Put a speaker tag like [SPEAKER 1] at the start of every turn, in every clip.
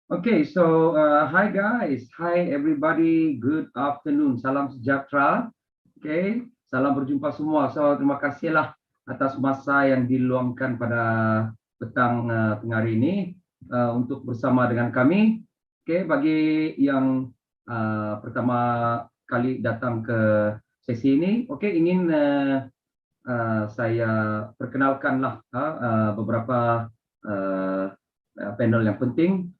[SPEAKER 1] Okay, so hi guys, hi everybody, good afternoon, salam sejahtera. Okay, salam berjumpa semua. So terima kasihlah atas masa yang diluangkan pada petang tengah hari ini untuk bersama dengan kami. Okay, bagi yang pertama kali datang ke sesi ini, okay, ingin saya perkenalkanlah beberapa panel yang penting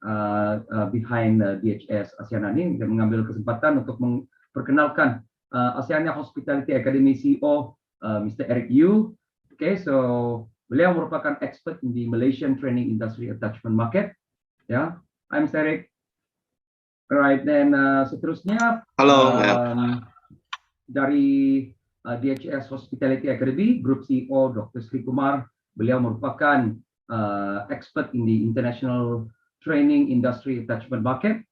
[SPEAKER 1] behind DHS Asiana ini, dan mengambil kesempatan untuk memperkenalkan Asiana Hospitality Academy CEO Mr. Eric Yu. Okay, so beliau merupakan expert in the Malaysian training industry attachment market. Ya, I'm Mr. Eric. Alright, then seterusnya dari DHS Hospitality Academy, Group CEO Dr. Sri Kumar. Beliau merupakan expert in the international training industry attachment market.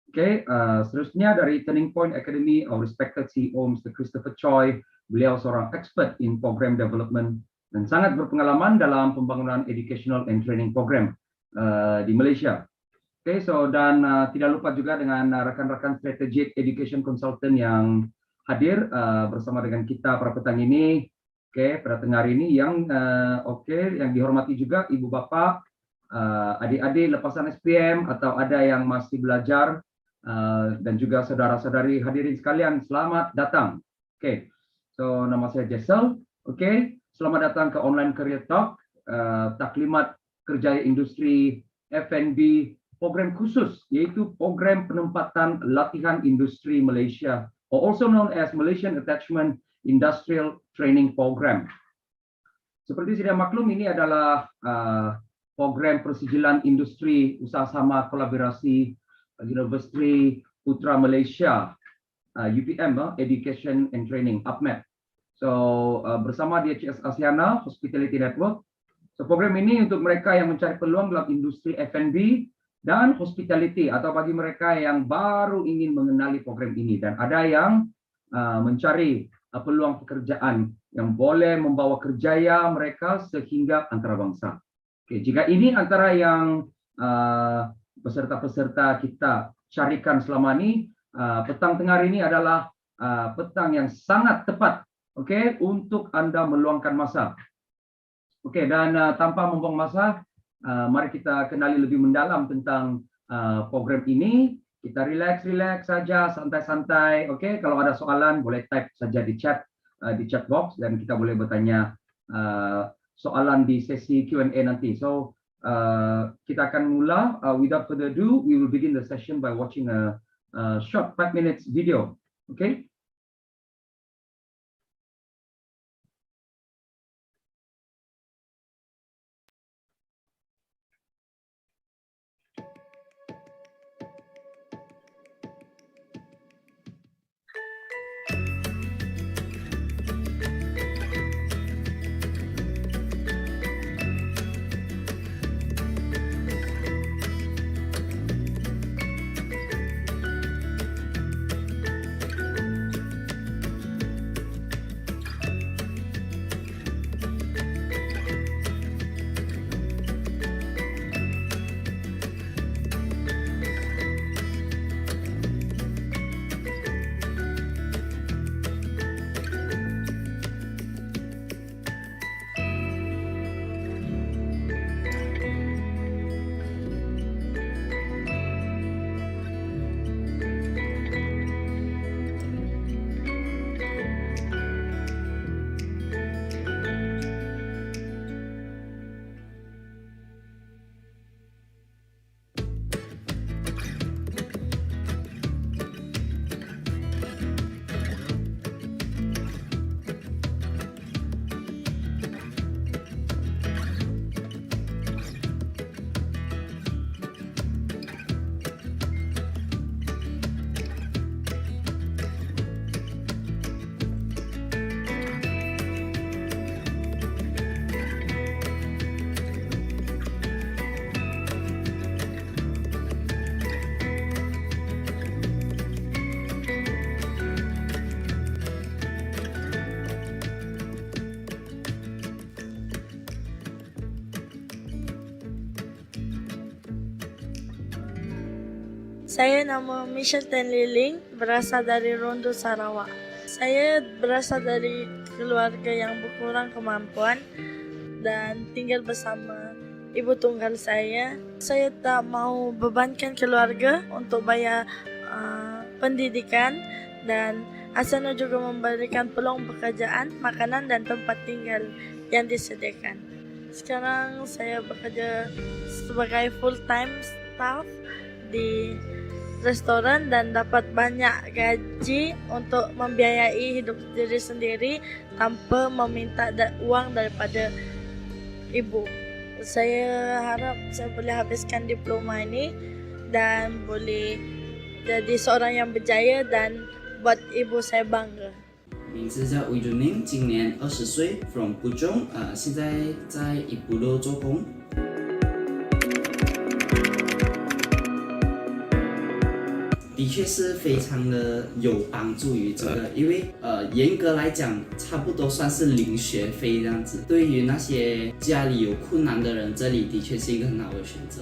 [SPEAKER 1] Okay, seterusnya dari Turning Point Academy, our respected CEO Mr. Christopher Choi. Beliau seorang expert in program development dan sangat berpengalaman dalam pembangunan educational and training program di Malaysia. Okay, so dan tidak lupa juga dengan rekan-rekan strategic education consultant yang hadir bersama dengan kita pada petang ini. Oke, pada tengah hari ini yang yang dihormati juga ibu bapak, adik-adik lepasan SPM atau ada yang masih belajar dan juga saudara-saudari hadirin sekalian, selamat datang. Oke, so nama saya Jessel. Oke, selamat datang ke Online Career Talk, taklimat kerjaya industri F&B, program khusus yaitu program penempatan latihan industri Malaysia, or also known as Malaysian Attachment Industrial Training Program. Seperti sudah maklum, ini adalah program persijilan industri usaha sama kolaborasi Universiti Putra Malaysia, UPM, Education and Training, UPMET. So bersama DHS Asiana Hospitality Network. So program ini untuk mereka yang mencari peluang dalam industri F&B dan hospitality, atau bagi mereka yang baru ingin mengenali program ini dan ada yang mencari peluang pekerjaan yang boleh membawa kerjaya mereka sehingga antarabangsa. Oke, jika ini antara yang peserta-peserta kita carikan selama ini, petang tengah hari ini adalah petang yang sangat tepat, oke, untuk Anda meluangkan masa. Oke, dan tanpa membuang masa, mari kita kenali lebih mendalam tentang program ini. Kita relax saja, santai-santai. Oke, kalau ada soalan boleh type saja di chat box dan kita boleh bertanya soalan di sesi Q&A nanti. So kita akan mula. Without further ado, we will begin the session by watching a short 5 minutes video. Okay.
[SPEAKER 2] Saya nama Michelle Tenliling, berasal dari Rondo, Sarawak. Saya berasal dari keluarga yang berkurang kemampuan dan tinggal bersama ibu tunggal saya. Saya tak mau bebankan keluarga untuk bayar pendidikan, dan Asana juga memberikan peluang pekerjaan, makanan dan tempat tinggal yang disediakan. Sekarang saya bekerja sebagai full-time staff di restoran dan dapat banyak gaji untuk membiayai hidup diri sendiri tanpa meminta uang daripada ibu. Saya harap saya boleh habiskan diploma ini dan boleh jadi seorang yang berjaya dan buat ibu saya bangga.
[SPEAKER 3] 名字叫魏准明，今年20岁 ，from 浦中，现在在一部落做工。的确是非常的有帮助于这个，因为严格来讲，差不多算是零学费这样子。对于那些家里有困难的人，这里的确是一个很好的选择。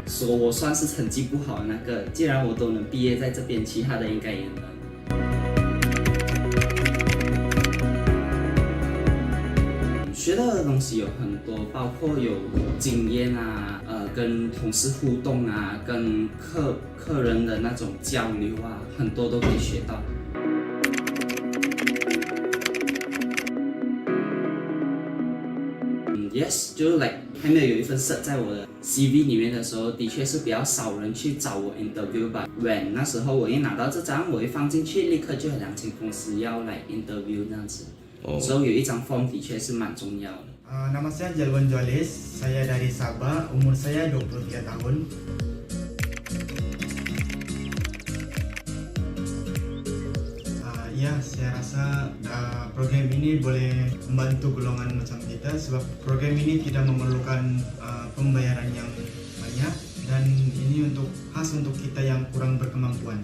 [SPEAKER 3] 说我算是成绩不好的那个，既然我都能毕业在这边，其他的应该也能。学到的东西有很多，包括有经验啊，跟同事互动啊，跟客人的那种交流啊，很多都可以学到。Yes， 就还没有一份 cert 在我的 CV 里面的时候，的确是比较少人去找我 interview 吧。When 那时候我一拿到这张，我一放进去，立刻就有2间公司要来 interview 这样子。所以有一张 form 的确是蛮重要的。
[SPEAKER 4] Nama saya Jalwan Jolis, saya dari Sabah, umur saya 23 tahun. Ya, saya rasa program ini boleh membantu golongan macam kita sebab program ini tidak memerlukan pembayaran yang banyak dan ini khas untuk kita yang kurang berkemampuan.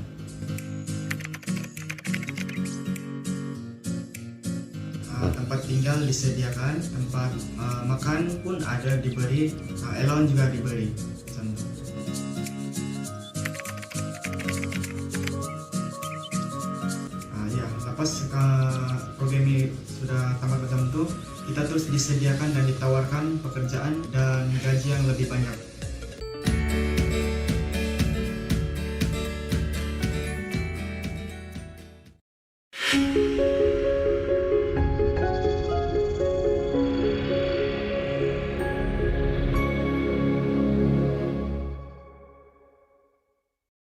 [SPEAKER 4] Tempat tinggal disediakan, tempat makan pun ada diberi, allowance juga diberi. Lepas program ini sudah tamat macam itu, kita terus disediakan dan ditawarkan pekerjaan dan gaji yang lebih banyak.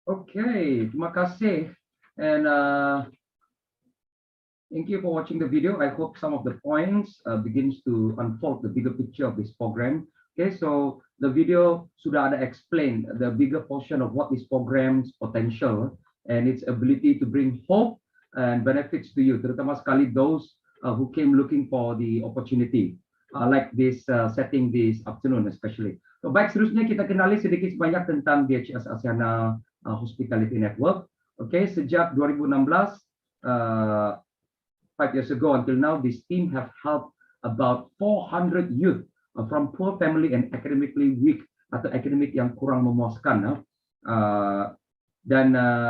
[SPEAKER 1] Okay, terima kasih. And thank you for watching the video. I hope some of the points begins to unfold the bigger picture of this program. Okay, so the video sudah ada explain the bigger portion of what this program's potential and its ability to bring hope and benefits to you, terutama sekali those who came looking for the opportunity like this setting this afternoon especially. So baik, seterusnya kita kenali sedikit sebanyak tentang DHS Asiana Hospitality Network. Okay, sejak 2016 5 years ago until now, this team have helped about 400 youth from poor family and academically weak atau akademik yang kurang memuaskan, dan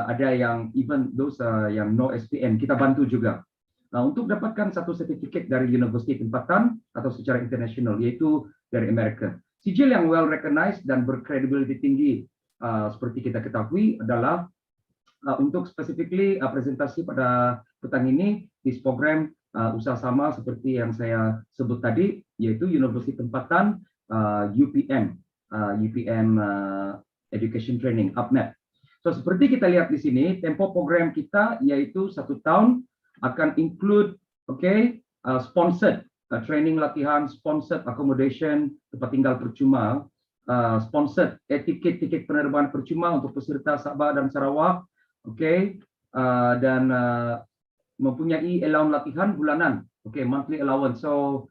[SPEAKER 1] ada yang even those yang no SPM kita bantu juga untuk dapatkan satu sertifikat dari universiti tempatan atau secara internasional, yaitu dari Amerika. Sijil yang well recognized dan berkredibiliti tinggi seperti kita ketahui adalah untuk specifically presentasi pada petang ini di program usaha sama seperti yang saya sebut tadi, yaitu Universiti Tempatan UPM Education Training UPMET. So seperti kita lihat di sini, tempo program kita yaitu 1 tahun akan include sponsored training latihan, sponsored accommodation tempat tinggal percuma, sponsored tiket penerbangan percuma untuk peserta Sabah dan Sarawak, dan mempunyai allowance latihan bulanan, monthly allowance. So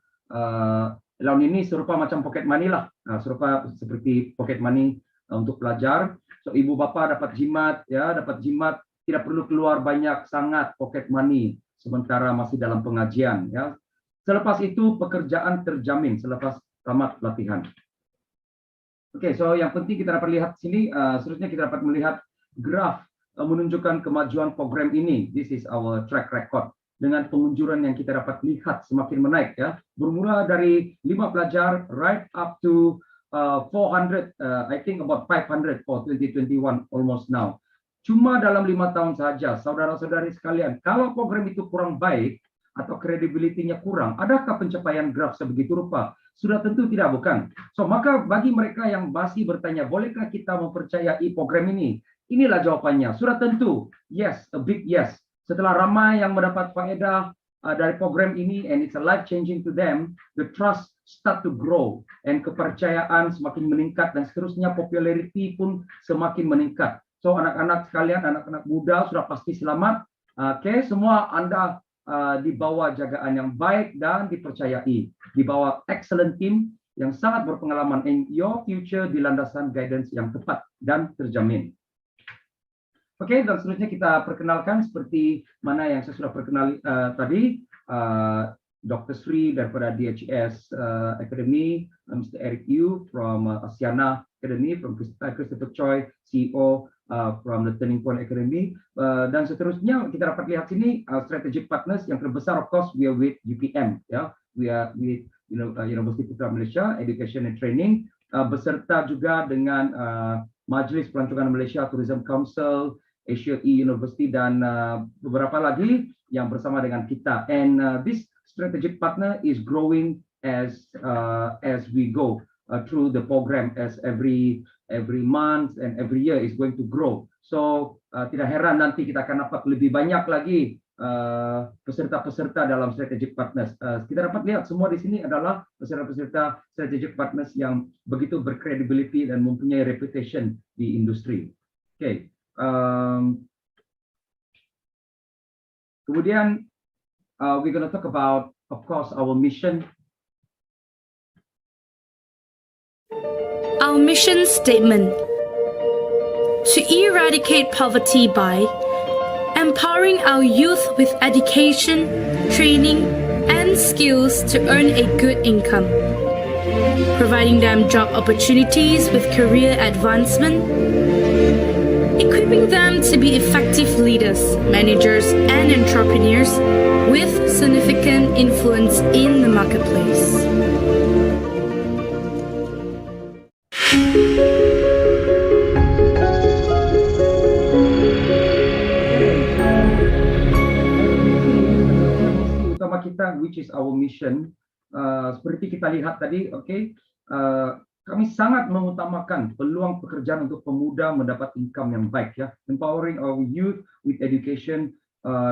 [SPEAKER 1] allowance ini serupa macam pocket money lah, serupa seperti pocket money untuk pelajar. So ibu bapa dapat jimat, tidak perlu keluar banyak sangat pocket money sementara masih dalam pengajian. Selepas itu pekerjaan terjamin, selepas tamat latihan. Oke, so yang penting kita dapat lihat sini, seterusnya kita dapat melihat graf menunjukkan kemajuan program ini. This is our track record. Dengan pengunjuran yang kita dapat lihat semakin menaik ya. Bermula dari 5 pelajar right up to 400, I think about 500 for 2021 almost now. Cuma dalam 5 tahun saja, saudara-saudari sekalian, kalau program itu kurang baik atau kredibilitinya kurang, adakah pencapaian graf sebegitu rupa? Sudah tentu tidak, bukan? So, maka bagi mereka yang masih bertanya, bolehkah kita mempercayai program ini? Inilah jawabannya. Sudah tentu, yes, a big yes. Setelah ramai yang mendapat faedah dari program ini, and it's a life-changing to them, the trust start to grow, and kepercayaan semakin meningkat, dan seterusnya popularity pun semakin meningkat. So, anak-anak sekalian, anak-anak muda sudah pasti selamat. Oke, semua Anda di bawah jagaan yang baik dan dipercayai, di bawah excellent team yang sangat berpengalaman, in your future di landasan guidance yang tepat dan terjamin. Oke, dan seterusnya kita perkenalkan seperti mana yang saya sudah perkenali tadi, Dr. Sri daripada DHS Academy, Mr. Eric Yu from Asiana Academy, from Christopher Choi, CEO from the Turning Point Academy, dan seterusnya kita dapat lihat sini strategic partners yang terbesar, of course, we are with UPM, ya, we are with University Putra Malaysia Education and Training, beserta juga dengan Majlis Pelancongan Malaysia Tourism Council, Asia University, dan beberapa lagi yang bersama dengan kita. And this strategic partner is growing as we go through the program, as every month and every year is going to grow. So tidak heran nanti kita akan dapat lebih banyak lagi peserta-peserta dalam strategic partners. Kita dapat lihat semua di sini adalah peserta-peserta strategic partners yang begitu berkredibiliti dan mempunyai reputation di industri. Okay. Kemudian we're going to talk about, of course, our mission.
[SPEAKER 5] Our mission statement: to eradicate poverty by empowering our youth with education, training, and skills to earn a good income, providing them job opportunities with career advancement, equipping them to be effective leaders, managers, and entrepreneurs with significant influence in the marketplace.
[SPEAKER 1] Utama kita, which is our mission, seperti kita lihat tadi, okay, kami sangat mengutamakan peluang pekerjaan untuk pemuda mendapat income yang baik, ya, empowering our youth with education,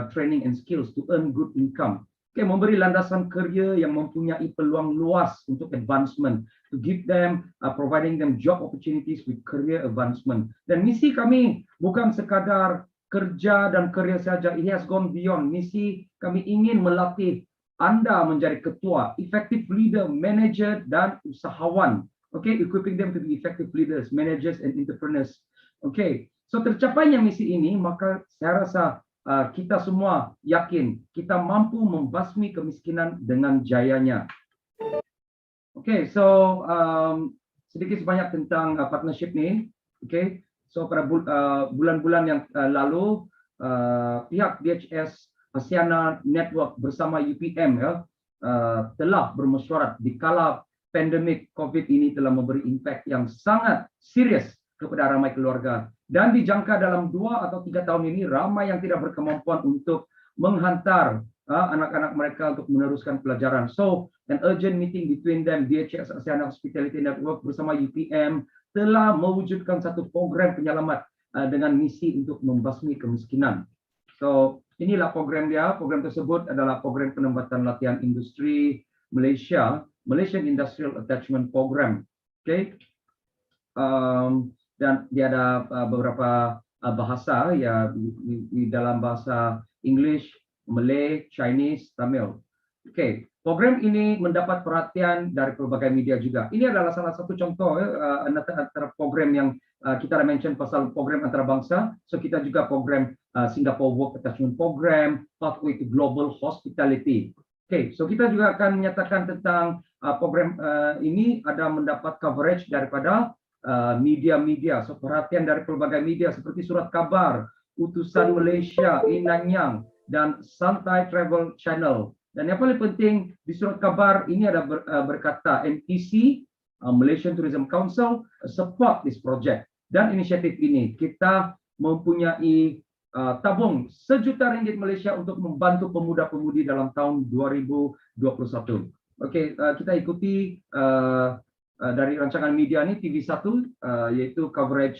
[SPEAKER 1] training and skills to earn good income. Okay, memberi landasan kerja yang mempunyai peluang luas untuk advancement, to give them, providing them job opportunities with career advancement. Dan misi kami bukan sekadar kerja dan kerja saja, it has gone beyond. Misi kami ingin melatih Anda menjadi ketua, effective leader, manager, dan usahawan. Okay, equipping them to be effective leaders, managers, and entrepreneurs. Okay, so tercapainya misi ini, maka saya rasa kita semua yakin kita mampu membasmi kemiskinan dengan jayanya. Okay, so sedikit sebanyak tentang partnership ini. Okay, so pada bulan-bulan yang lalu, pihak DHS Asiana Network bersama UPM, ya, telah bermesyuarat di kala pandemik COVID ini telah memberi impact yang sangat serius kepada ramai keluarga. Dan dijangka dalam 2 atau 3 tahun ini, ramai yang tidak berkemampuan untuk menghantar anak-anak mereka untuk meneruskan pelajaran. So, an urgent meeting between them, DHS Asiana Hospitality Network bersama UPM, telah mewujudkan satu program penyelamat dengan misi untuk membasmi kemiskinan. So, inilah program dia. Program tersebut adalah program penempatan latihan industri Malaysia, Malaysian Industrial Attachment Program. Okay. Dan dia ada beberapa bahasa, ya, di dalam bahasa English, Malay, Chinese, Tamil. Okay. Program ini mendapat perhatian dari berbagai media juga. Ini adalah salah satu contoh antara program yang kita mention pasal program antarabangsa. So kita juga program Singapore Work Attachment Program, Pathway to Global Hospitality. Okay, so kita juga akan menyatakan tentang program ini ada mendapat coverage daripada media-media, so perhatian dari pelbagai media seperti Surat Khabar, Utusan Malaysia, Inanyang, dan Santai Travel Channel. Dan yang paling penting di Surat Khabar ini ada berkata MTC, Malaysian Tourism Council, support this project. Dan inisiatif ini kita mempunyai tabung RM1 juta Malaysia untuk membantu pemuda-pemudi dalam tahun 2021. Okey, kita ikuti dari rancangan media ni TV1 iaitu coverage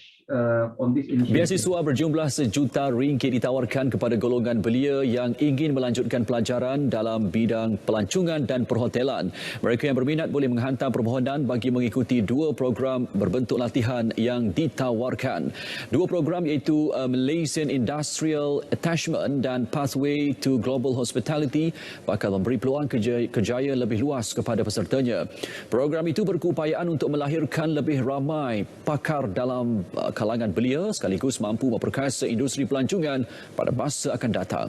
[SPEAKER 1] on this initiative.
[SPEAKER 6] Beasiswa berjumlah RM1 juta ditawarkan kepada golongan belia yang ingin melanjutkan pelajaran dalam bidang pelancongan dan perhotelan. Mereka yang berminat boleh menghantar permohonan bagi mengikuti dua program berbentuk latihan yang ditawarkan. Dua program iaitu Malaysian Industrial Attachment dan Pathway to Global Hospitality bakal memberi peluang kerjaya lebih luas kepada pesertanya. Program itu berupaya untuk melahirkan lebih ramai pakar dalam kalangan belia sekaligus mampu memperkasa industri pelancongan pada masa akan datang.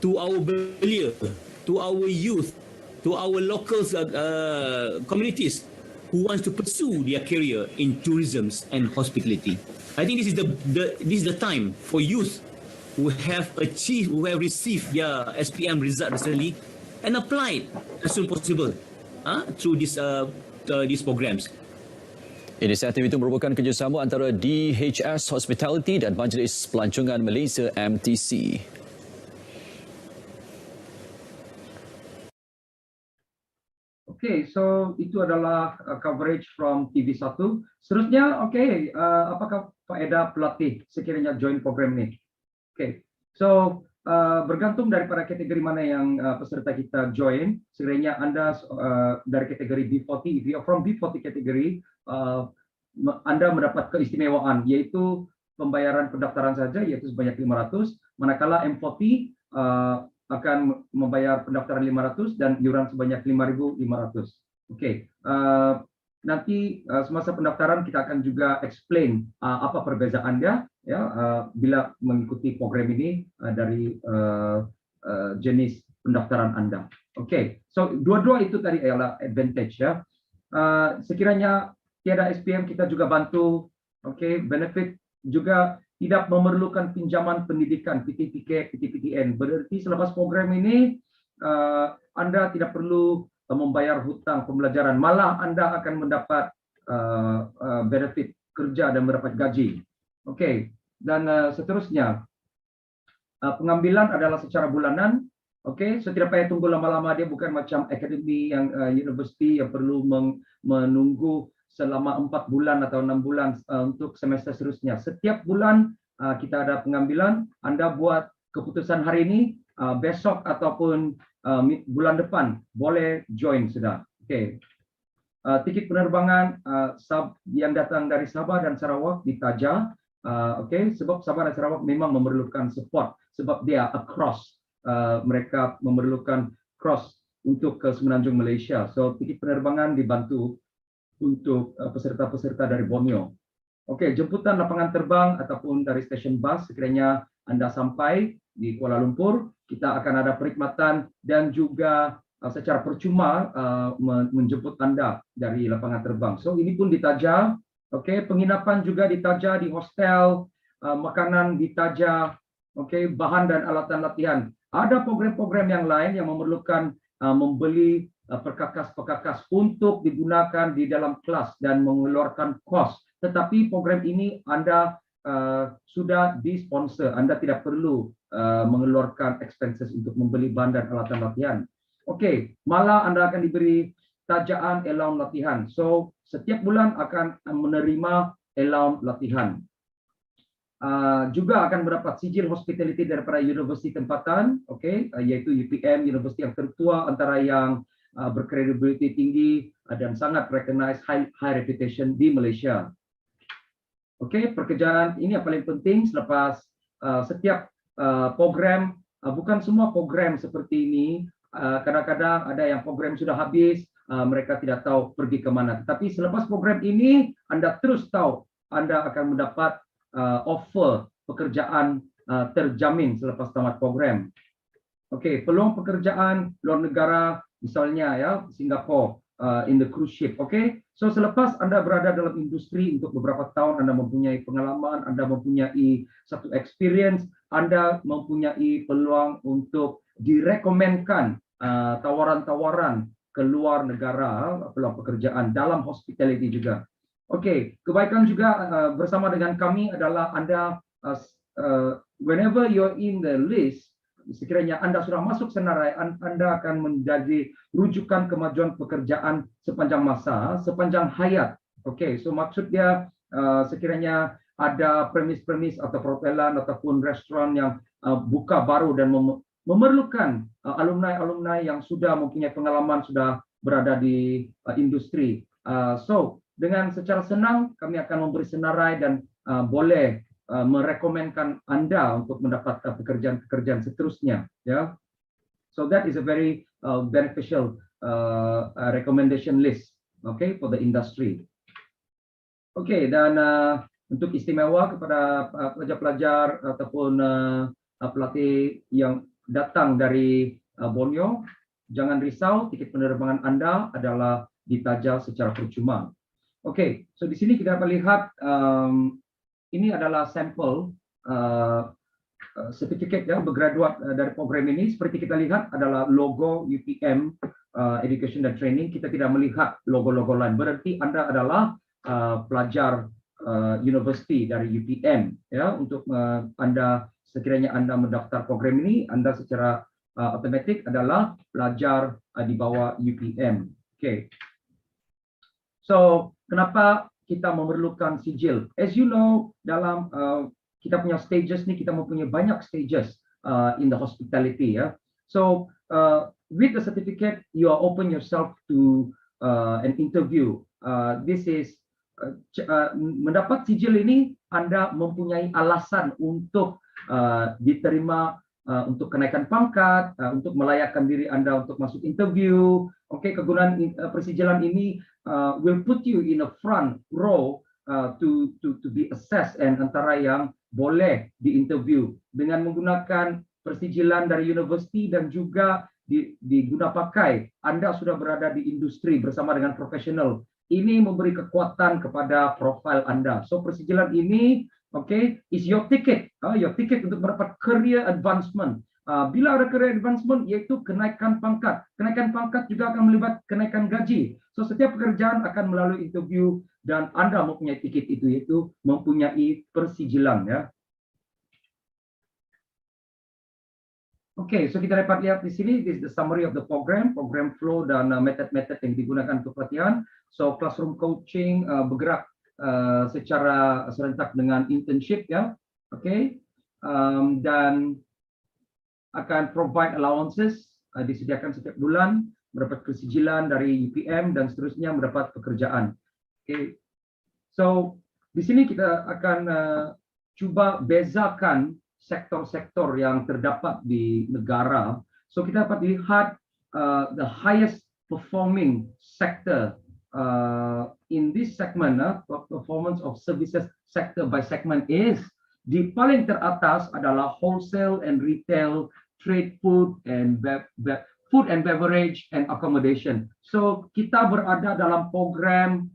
[SPEAKER 7] To our belia, to our youth, to our local communities who wants to pursue their career in tourism and hospitality. I think this is the time for youth who have received their SPM result recently and applied as soon as possible through these programs.
[SPEAKER 6] Inisiatif itu merupakan kerjasama antara DHS Hospitality dan Majlis Pelancongan Malaysia MTC.
[SPEAKER 1] Okay, so itu adalah coverage from TV1. Seterusnya, apakah faedah pelatih sekiranya join program ini? Okay, so bergantung daripada kategori mana yang peserta kita join. Sekiranya anda dari kategori B40, if you are from B40 kategori, anda mendapat keistimewaan iaitu pembayaran pendaftaran saja iaitu sebanyak 500, manakala M40 akan membayar pendaftaran 500 dan iuran sebanyak 5,500. Okey. Nanti semasa pendaftaran kita akan juga explain apa perbezaannya ya bila mengikuti program ini dari jenis pendaftaran anda. Okey. So dua-dua itu tadi adalah advantage ya. Sekiranya tiada SPM kita juga bantu, okey, benefit juga tidak memerlukan pinjaman pendidikan PTPK, PTPTN. Berarti selepas program ini anda tidak perlu membayar hutang pembelajaran, malah anda akan mendapat benefit kerja dan mendapat gaji. Okey, dan seterusnya pengambilan adalah secara bulanan. Okey, so tidak payah tunggu lama-lama, dia bukan macam akademi yang universiti yang perlu menunggu selama 4 bulan atau 6 bulan untuk semester seterusnya. Setiap bulan kita ada pengambilan, anda buat keputusan hari ini, besok ataupun bulan depan boleh join sudah. Okey. Tiket penerbangan yang datang dari Sabah dan Sarawak ditaja. Okey, sebab Sabah dan Sarawak memang memerlukan support sebab dia across, mereka memerlukan cross untuk ke Semenanjung Malaysia. So tiket penerbangan dibantu untuk peserta-peserta dari Borneo. Okey, jemputan lapangan terbang ataupun dari stesen bas sekiranya anda sampai di Kuala Lumpur, kita akan ada perkhidmatan dan juga secara percuma menjemput anda dari lapangan terbang. So ini pun ditaja. Okey, penginapan juga ditaja di hostel, makanan ditaja, okey, bahan dan alatan latihan. Ada program-program yang lain yang memerlukan membeli perkakas-perkakas untuk digunakan di dalam kelas dan mengeluarkan kos. Tetapi program ini anda sudah disponsor, anda tidak perlu mengeluarkan expenses untuk membeli bahan dan alatan latihan. Okey, malah anda akan diberi tajaan allowance latihan. So setiap bulan akan menerima allowance latihan. Juga akan mendapat sijil hospitality daripada universiti tempatan, okey, iaitu UPM, universiti yang tertua antara yang berkredibiliti tinggi dan sangat recognized high reputation di Malaysia. Okey, pekerjaan ini yang paling penting selepas setiap program, bukan semua program seperti ini. Kadang-kadang ada yang program sudah habis, mereka tidak tahu pergi ke mana. Tetapi selepas program ini, anda terus tahu anda akan mendapat offer pekerjaan terjamin selepas tamat program. Okey, peluang pekerjaan luar negara misalnya ya Singapura in the cruise ship. Okey. So selepas Anda berada dalam industri untuk beberapa tahun, Anda mempunyai pengalaman, Anda mempunyai satu experience, Anda mempunyai peluang untuk direkomendkan tawaran-tawaran ke luar negara peluang pekerjaan dalam hospitality juga. Okey, kebaikan juga bersama dengan kami adalah Anda whenever you're in the list, sekiranya Anda sudah masuk senarai, Anda akan menjadi rujukan kemajuan pekerjaan sepanjang masa, sepanjang hayat. Okey, so maksud dia sekiranya ada premis-premis atau perhotelan ataupun restoran yang buka baru dan memerlukan alumni-alumni yang sudah mempunyai pengalaman, sudah berada di industri. So dengan secara senang kami akan memberi senarai dan boleh merekomendkan Anda untuk mendapat pekerjaan-pekerjaan seterusnya, ya. So that is a very beneficial recommendation list, okay, for the industry. Okay, dan untuk istimewa kepada pelajar-pelajar ataupun pelatih yang datang dari Borneo, jangan risau, tiket penerbangan Anda adalah ditajal secara percuma. Okay, so di sini kita dapat lihat ini adalah sampel sertifikat yang bergraduat dari program ini. Seperti kita lihat adalah logo UPM Education and Training. Kita tidak melihat logo-logo lain. Berarti Anda adalah pelajar universiti dari UPM. Ya, untuk Anda sekiranya Anda mendaftar program ini, Anda secara otomatik adalah pelajar di bawah UPM. Okay. So kenapa kita memerlukan sijil? As you know, dalam kita punya stages ni, kita mempunyai banyak stages in the hospitality, ya. So with the certificate, you are open yourself to an interview. This is mendapat sijil ini, Anda mempunyai alasan untuk diterima untuk kenaikan pangkat, untuk melayakkan diri Anda untuk masuk interview. Okey, kegunaan persijilan ini will put you in a front row to be assessed, and antara yang boleh diinterview dengan menggunakan persijilan dari universiti dan juga diguna pakai. Anda sudah berada di industri bersama dengan profesional. Ini memberi kekuatan kepada profil Anda. So persijilan ini, okay, is your ticket untuk mendapat career advancement. Bila ada career advancement, iaitu kenaikan pangkat. Kenaikan pangkat juga akan melibat kenaikan gaji. So setiap pekerjaan akan melalui interview dan Anda mempunyai tiket itu, iaitu mempunyai persijilan, ya. Okay, so kita dapat lihat di sini, this is the summary of the program flow dan method-method yang digunakan untuk pelatihan. So classroom coaching bergerak secara serentak dengan internship, ya. Okay, dan akan provide allowances, disediakan setiap bulan, mendapat persijilan dari UPM dan seterusnya mendapat pekerjaan. Okay, so di sini kita akan cuba bezakan sektor-sektor yang terdapat di negara. So kita dapat lihat the highest performing sector in this segment, performance of services sector by segment is, di paling teratas adalah wholesale and retail, trade, food and beverage and accommodation. So kita berada dalam program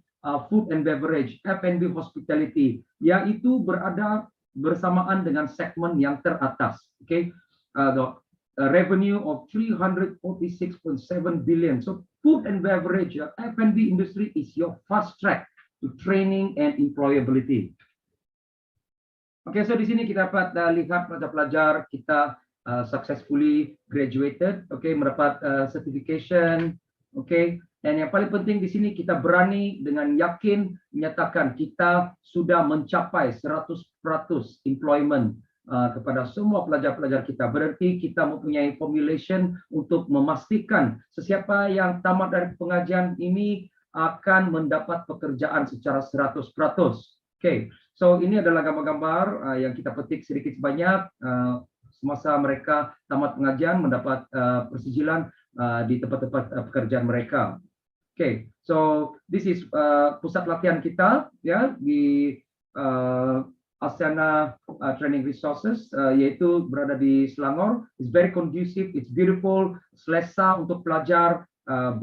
[SPEAKER 1] food and beverage, F&B hospitality, yaitu berada bersamaan dengan segmen yang teratas. Okay, the revenue of 346.7 billion. So food and beverage, F&B industry is your fast track to training and employability. Okay, so di sini kita dapat lihat pelajar-pelajar kita successfully graduated, okay, mendapat certification, okay. Dan yang paling penting di sini kita berani dengan yakin menyatakan kita sudah mencapai 100% employment kepada semua pelajar-pelajar kita. Berarti kita mempunyai formulation untuk memastikan sesiapa yang tamat dari pengajian ini akan mendapat pekerjaan secara 100%. Okay, so ini adalah gambar-gambar yang kita petik sedikit sebanyak semasa mereka tamat pengajian, mendapat persijilan di tempat-tempat pekerjaan mereka. Okay, so this is pusat latihan kita, ya, di Asiana Training Resources, yaitu berada di Selangor. It's very conducive, it's beautiful, selesa untuk pelajar,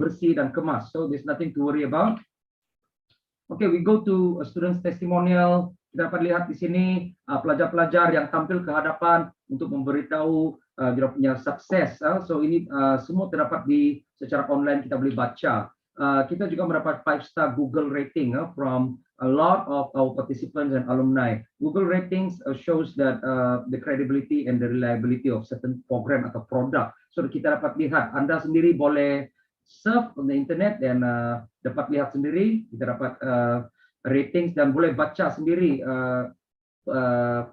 [SPEAKER 1] bersih dan kemas. So there's nothing to worry about. Okay, we go to a student's testimonial. Kita dapat lihat di sini pelajar-pelajar yang tampil ke hadapan untuk memberitahu dia punya sukses. So ini semua terdapat di secara online, kita boleh baca. Kita juga mendapat 5-star Google rating from a lot of our participants and alumni. Google ratings shows that the credibility and the reliability of certain program atau produk. So kita dapat lihat, Anda sendiri boleh surf on the internet dan dapat lihat sendiri, kita dapat ratings dan boleh baca sendiri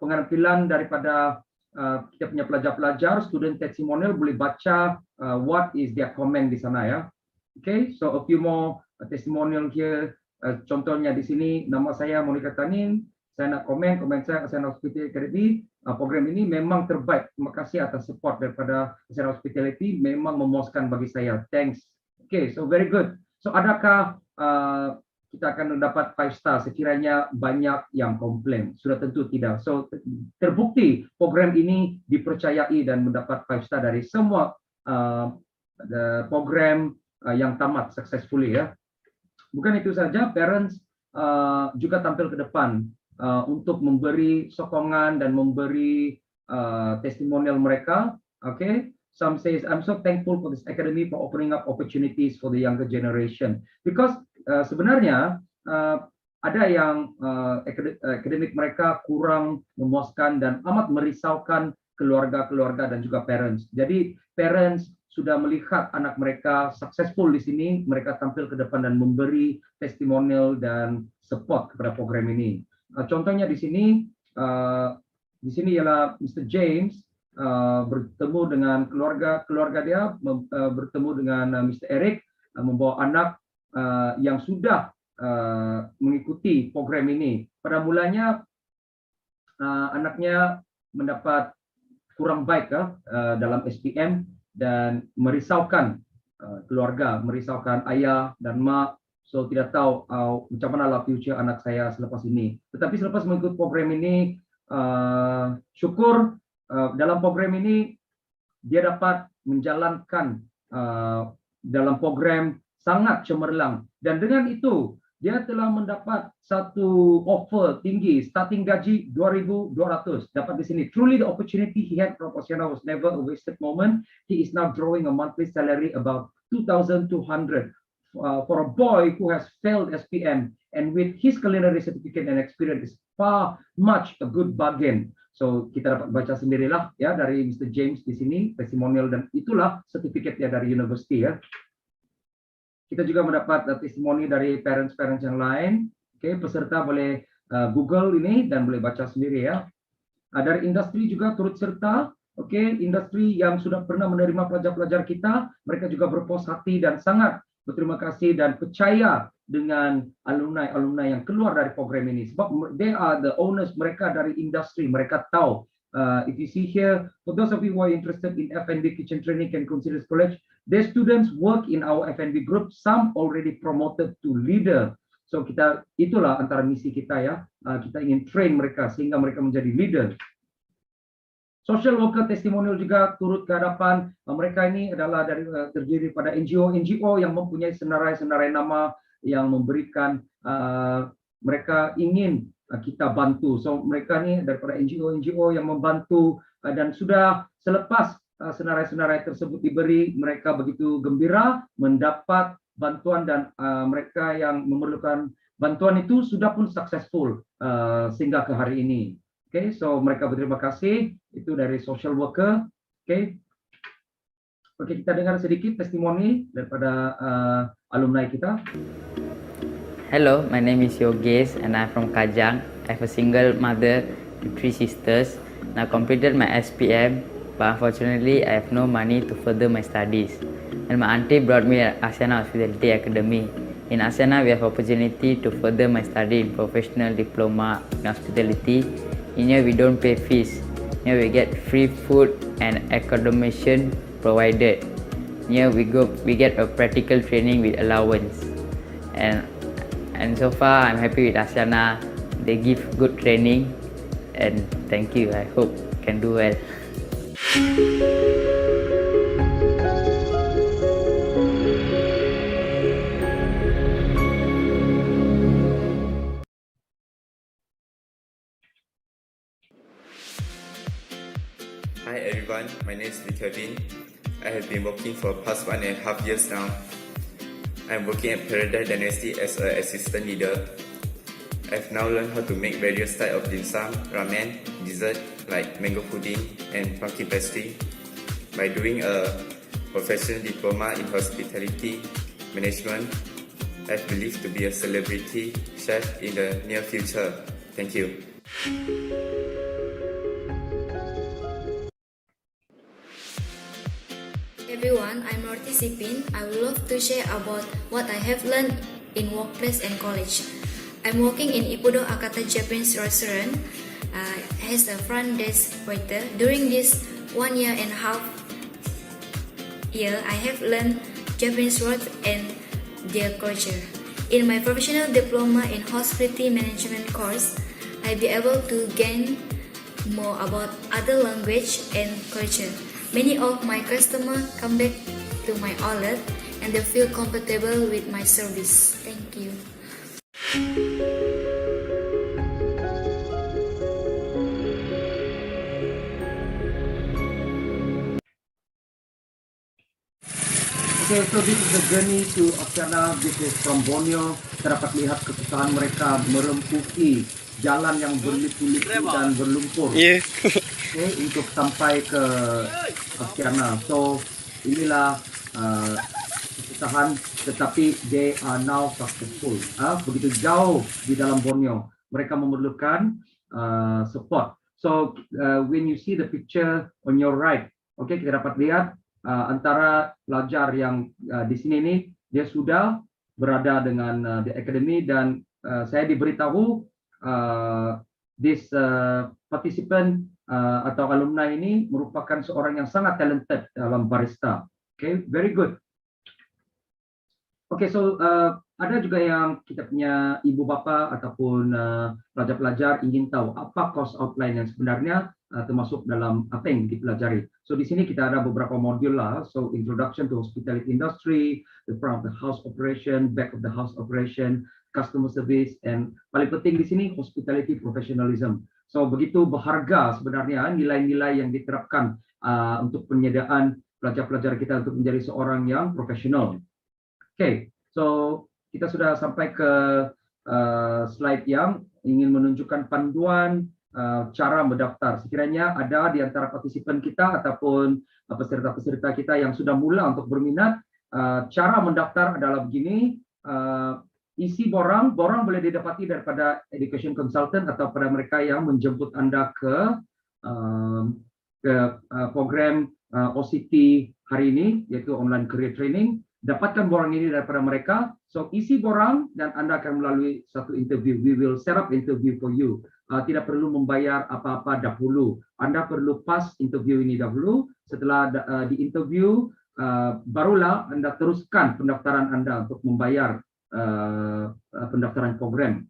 [SPEAKER 1] pengambilan daripada kita punya pelajar-pelajar, student testimonial, boleh baca what is their comment di sana ya. Okay, so a few more testimonial here. Contohnya di sini, nama saya Monica Tanin. Saya nak komen saya Asiana Hospitality Academy. Program ini memang terbaik. Terima kasih atas support daripada Asiana Hospitality. Memang memuaskan bagi saya. Thanks. Okay, so very good. So adakah kita akan mendapat 5 star sekiranya banyak yang komplain? Sudah tentu tidak. So terbukti program ini dipercayai dan mendapat 5 star dari semua program yang tamat successfully ya. Bukan itu saja, parents juga tampil ke depan untuk memberi sokongan dan memberi testimonial mereka. Okay, some says, I'm so thankful for this academy for opening up opportunities for the younger generation. Because sebenarnya ada yang akademik mereka kurang memuaskan dan amat merisaukan keluarga-keluarga dan juga parents. Jadi parents sudah melihat anak mereka successful di sini, mereka tampil ke depan dan memberi testimonial dan support kepada program ini. Contohnya di sini ialah Mr. James bertemu dengan keluarga dia, bertemu dengan Mr. Eric, membawa anak yang sudah mengikuti program ini. Pada mulanya anaknya mendapat kurang baik dalam SPM dan merisaukan keluarga, merisaukan ayah dan mak. So tidak tahu macam mana lah future anak saya selepas ini. Tetapi selepas mengikuti program ini, syukur dalam program ini dia dapat menjalankan dalam program sangat cemerlang. Dan dengan itu dia telah mendapat satu offer tinggi, starting gaji 2,200. Dapat di sini. Truly the opportunity he had from Asiana was never a wasted moment. He is now drawing a monthly salary about 2,200 for a boy who has failed SPM, and with his culinary certificate and experience is far much a good bargain. So kita dapat baca sendirilah ya dari Mr. James di sini testimonial, dan itulah sertifikatnya dari university ya. Kita juga mendapat testimoni dari parents-parents yang lain. Oke, peserta boleh Google ini dan boleh baca sendiri ya. Dari industri juga turut serta. Oke, industri yang sudah pernah menerima pelajar-pelajar kita, mereka juga berpuas hati dan sangat berterima kasih dan percaya dengan alumni-alumni yang keluar dari program ini. Sebab they are the owners, mereka dari industri, mereka tahu. If you see here, for those of you who are interested in F&B kitchen training can consider this college. Their students work in our F&B group, some already promoted to leader. So itulah antara misi kita ya. Kita ingin train mereka sehingga mereka menjadi leader. Social worker testimonial juga turut ke hadapan. Mereka ini adalah terdiri pada NGO yang mempunyai senarai-senarai nama yang memberikan mereka ingin kita bantu. So mereka ini daripada NGO yang membantu, dan sudah selepas senarai-senarai tersebut diberi, mereka begitu gembira mendapat bantuan, dan mereka yang memerlukan bantuan itu sudah pun successful sehingga ke hari ini. Okay, so mereka berterima kasih. Itu dari social worker. Okay, kita dengar sedikit testimoni daripada alumni kita.
[SPEAKER 8] Hello, my name is Yogesh and I'm from Kajang. I have a single mother with 3 sisters. I completed my SPM, but unfortunately I have no money to further my studies. And my auntie brought me at Asiana Hospitality Academy. In Asiana, we have opportunity to further my study in professional diploma in hospitality. In here, we don't pay fees. Here, we get free food and accommodation provided. Here, we get a practical training with allowance. And so far, I'm happy with Asiana. They give good training and thank you. I hope can do well.
[SPEAKER 9] Hi everyone, my name is Lee Kevin. I have been working for past 1.5 years now. I'm working at Paradise Dynasty as an assistant leader. I've now learned how to make various types of dim sum, ramen, dessert like mango pudding and pumpkin pastry. By doing a professional diploma in hospitality management, I've believed to be a celebrity chef in the near future. Thank you.
[SPEAKER 10] Everyone, I'm Norty Sipin. I would love to share about what I have learned in workplace and college. I'm working in Ippudo Akata Japanese restaurant as a front desk waiter. During this 1.5 years, I have learned Japanese words and their culture. In my professional diploma in hospitality management course, I'll be able to gain more about other language and culture. Many of my customers come back to my outlet and they feel comfortable with my service. Thank you.
[SPEAKER 1] Okay, so this is the journey to Oceana. This is from Borneo. Kita dapat lihat kesusahan mereka merempuki jalan yang berliku-liku dan berlumpur. Okay, untuk sampai ke Oceana. So inilah kesusahan, tetapi they are now successful. Begitu jauh di dalam Borneo, mereka memerlukan support. So when you see the picture on your right, okay, kita dapat lihat antara pelajar yang di sini nih, dia sudah berada dengan the academy, dan saya diberitahu this participant atau alumni ini merupakan seorang yang sangat talented dalam barista. Okay, very good. Okay, so ada juga yang kita punya ibu bapa ataupun pelajar-pelajar ingin tahu apa course outline yang sebenarnya termasuk dalam apa yang dipelajari. So di sini kita ada beberapa modul lah. So introduction to hospitality industry, the front of the house operation, back of the house operation, customer service, and paling penting di sini hospitality professionalism. So begitu berharga sebenarnya nilai-nilai yang diterapkan untuk penyediaan pelajar-pelajar kita untuk menjadi seorang yang profesional. Okay, so kita sudah sampai ke slide yang ingin menunjukkan panduan cara mendaftar. Sekiranya ada di antara partisipan kita ataupun peserta-peserta kita yang sudah mula untuk berminat, cara mendaftar adalah begini. Isi borang boleh didapati daripada education consultant atau pada mereka yang menjemput Anda ke program OCT hari ini, yaitu online career training. Dapatkan borang ini daripada mereka. So isi borang dan Anda akan melalui satu interview. We will set up interview for you. Tidak perlu membayar apa-apa dahulu. Anda perlu pass interview ini dahulu. Setelah di interview, barulah Anda teruskan pendaftaran Anda untuk membayar pendaftaran program.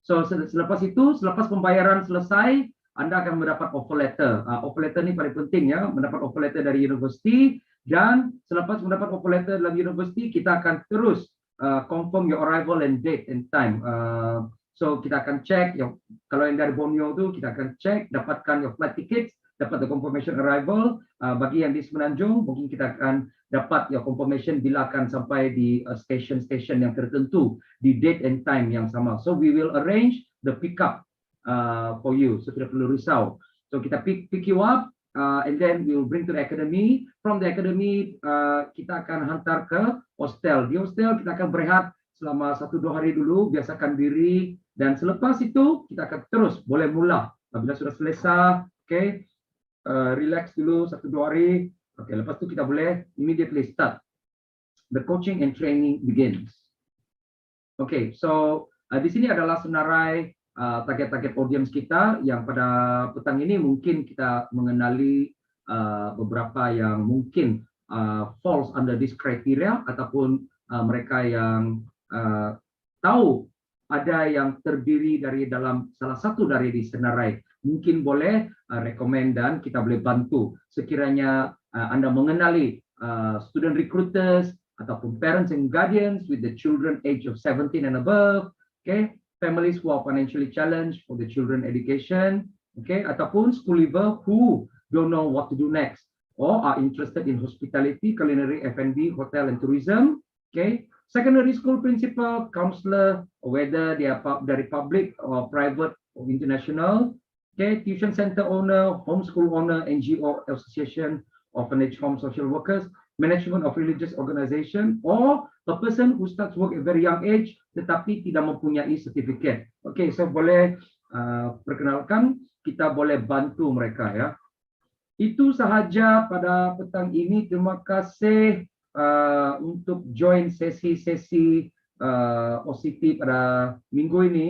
[SPEAKER 1] So selepas itu, selepas pembayaran selesai, Anda akan mendapat offer letter. Offer letter ini paling penting ya, mendapat offer letter dari universiti. Dan selepas mendapat offer letter dalam universiti, kita akan terus confirm your arrival and date and time. So kita akan cek, kalau yang dari Borneo tu kita akan cek, dapatkan your flight tickets, dapat the confirmation arrival. Bagi yang di Semenanjung, mungkin kita akan dapat your confirmation bila akan sampai di station-station yang tertentu, di date and time yang sama. So we will arrange the pick up for you, so tidak perlu risau. So kita pick you up, and then we will bring to the academy. From the academy, kita akan hantar ke hostel. Di hostel kita akan berehat selama 1-2 hari dulu, biasakan diri, dan selepas itu kita akan terus boleh mula. Bila sudah selesai, okay, relax dulu 1-2 hari, okay, lepas itu kita boleh immediately start. The coaching and training begins. Okay, so di sini adalah senarai target-target audience kita yang pada petang ini mungkin kita mengenali beberapa yang mungkin falls under this criteria, ataupun mereka yang tahu ada yang terdiri dari dalam salah satu dari di senarai. Mungkin boleh rekomen dan kita boleh bantu sekiranya Anda mengenali student recruiters ataupun parents and guardians with the children age of 17 and above, okay, families who are financially challenged for the children education, okay, ataupun school leaver who don't know what to do next or are interested in hospitality, culinary, F&B, hotel and tourism, okay, secondary school principal, counselor, whether they are dari public or private or international, okay, tuition center owner, homeschool owner, NGO association, orphanage home social workers, management of religious organization, or a person who starts work at a very young age tetapi tidak mempunyai sertifikat. Okay, so boleh perkenalkan, kita boleh bantu mereka ya. Itu sahaja pada petang ini. Terima kasih untuk join sesi-sesi OCT pada minggu ini.